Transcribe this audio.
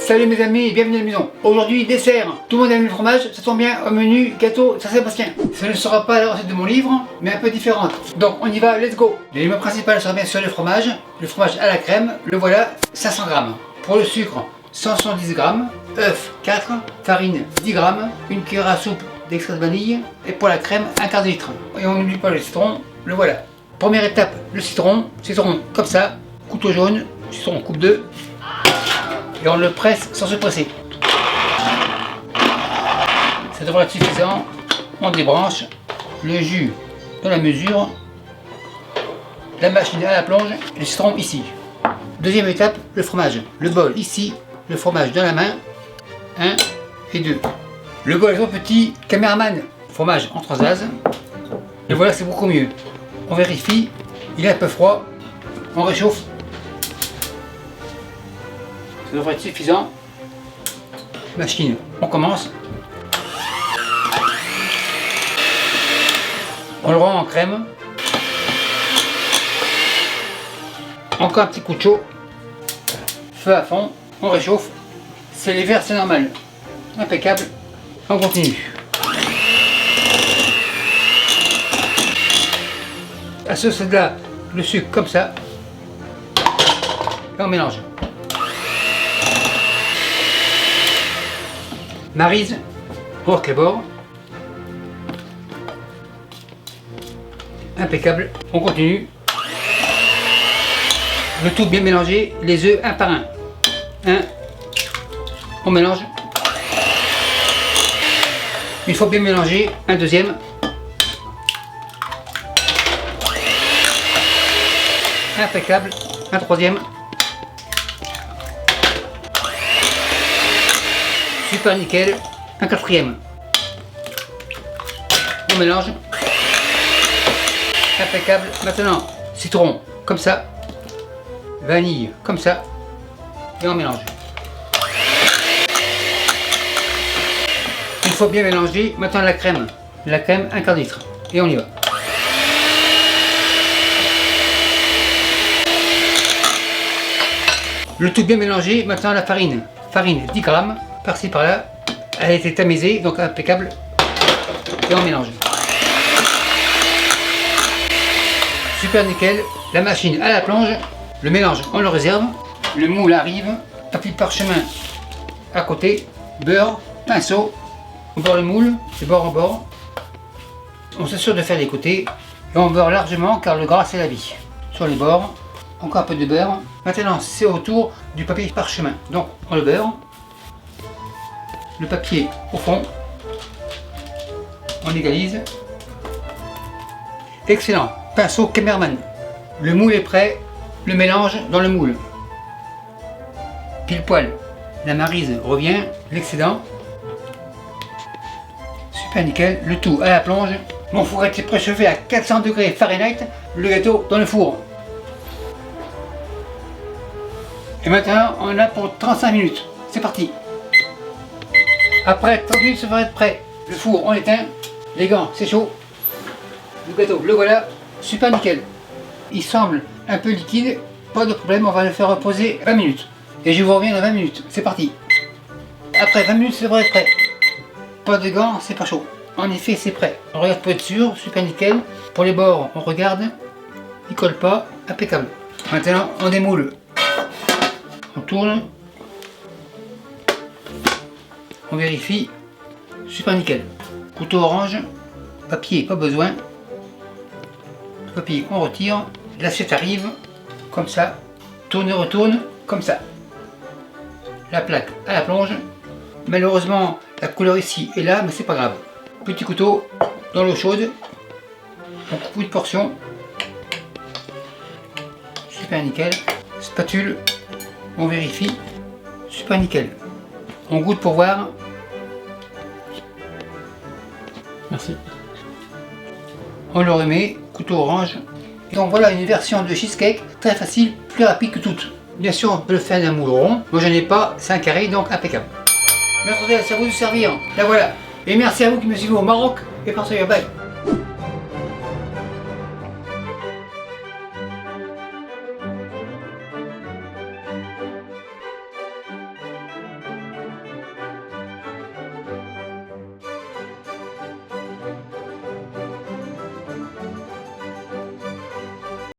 Salut mes amis et bienvenue à la maison. Aujourd'hui dessert. Tout le monde aime le fromage, ça tombe bien au menu gâteau Saint-Sébastien. Ce ne sera pas la recette de mon livre, mais un peu différente. Donc on y va, let's go. L'élément principal sera bien sûr le fromage à la crème, le voilà 500 grammes. Pour le sucre, 170 grammes, œufs 4, farine 10 grammes, une cuillère à soupe d'extrait de vanille et pour la crème un quart de litre. Et on n'oublie pas le citron, le voilà. Première étape, le citron comme ça, couteau jaune, citron coupe 2. Et on le presse sans se presser. Ça devrait être suffisant. On débranche le jus dans la mesure, la machine à la plonge, le citron ici. Deuxième étape, le fromage. Le bol ici, le fromage dans la main, 1 et 2. Le bol est trop petit, caméraman, fromage en transvase. Et voilà, c'est beaucoup mieux. On vérifie, il est un peu froid, on réchauffe. Ça devrait être suffisant. Machine, on commence. On le rend en crème. Encore un petit coup de chaud. Feu à fond, on réchauffe. C'est les verres, c'est normal. Impeccable. On continue. À ce stade-là, le sucre comme ça. Et on mélange. Maryse, on work les bords. Impeccable. On continue. Le tout bien mélangé, les œufs un par un. On mélange. Une fois bien mélangé, un deuxième. Impeccable. Un troisième. Super nickel, un quatrième. On mélange. Impeccable. Maintenant, citron comme ça, vanille comme ça, et on mélange. Une fois bien mélangé, maintenant la crème. La crème, un quart de litre. Et on y va. Le tout bien mélangé, maintenant la farine. Farine 10 grammes. Par-ci par-là, elle a été tamisée, donc impeccable, et on mélange. Super nickel, la machine à la plonge, le mélange on le réserve, le moule arrive, papier parchemin à côté, beurre, pinceau, on beurre le moule, de bord en bord, on s'assure de faire les côtés, et on beurre largement car le gras c'est la vie. Sur les bords, encore un peu de beurre, maintenant c'est autour du papier parchemin, donc on le beurre. Le papier au fond, on égalise. Excellent, pinceau cameraman. Le moule est prêt, le mélange dans le moule. Pile poil, la maryse revient, l'excédent. Super nickel, le tout à la plonge. Mon four est préchauffé à 400 degrés Fahrenheit, le gâteau dans le four. Et maintenant, on a pour 35 minutes. C'est parti. Après 30 minutes, ça va être prêt. Le four, on l'éteint. Les gants, c'est chaud. Le gâteau, le voilà. Super nickel. Il semble un peu liquide. Pas de problème, on va le faire reposer 20 minutes. Et je vous reviens dans 20 minutes. C'est parti. Après 20 minutes, ça devrait être prêt. Pas de gants, c'est pas chaud. En effet, c'est prêt. On regarde pour être sûr. Super nickel. Pour les bords, on regarde. Il colle pas. Impeccable. Maintenant, on démoule. On tourne. On vérifie, super nickel. Couteau orange, papier pas besoin. Papier on retire, l'assiette arrive, comme ça, tourne et retourne, comme ça. La plaque à la plonge. Malheureusement, la couleur ici est là, mais c'est pas grave. Petit couteau dans l'eau chaude, on coupe une portion. Super nickel. Spatule, on vérifie, super nickel. On goûte pour voir. Merci. On le remet, couteau orange. Et donc voilà une version de cheesecake très facile, plus rapide que toutes. Bien sûr, on peut le faire d'un moule rond. Moi je n'ai pas, c'est un carré, donc impeccable. Merci à vous de servir. La voilà. Et merci à vous qui me suivez au Maroc et partout. Bye.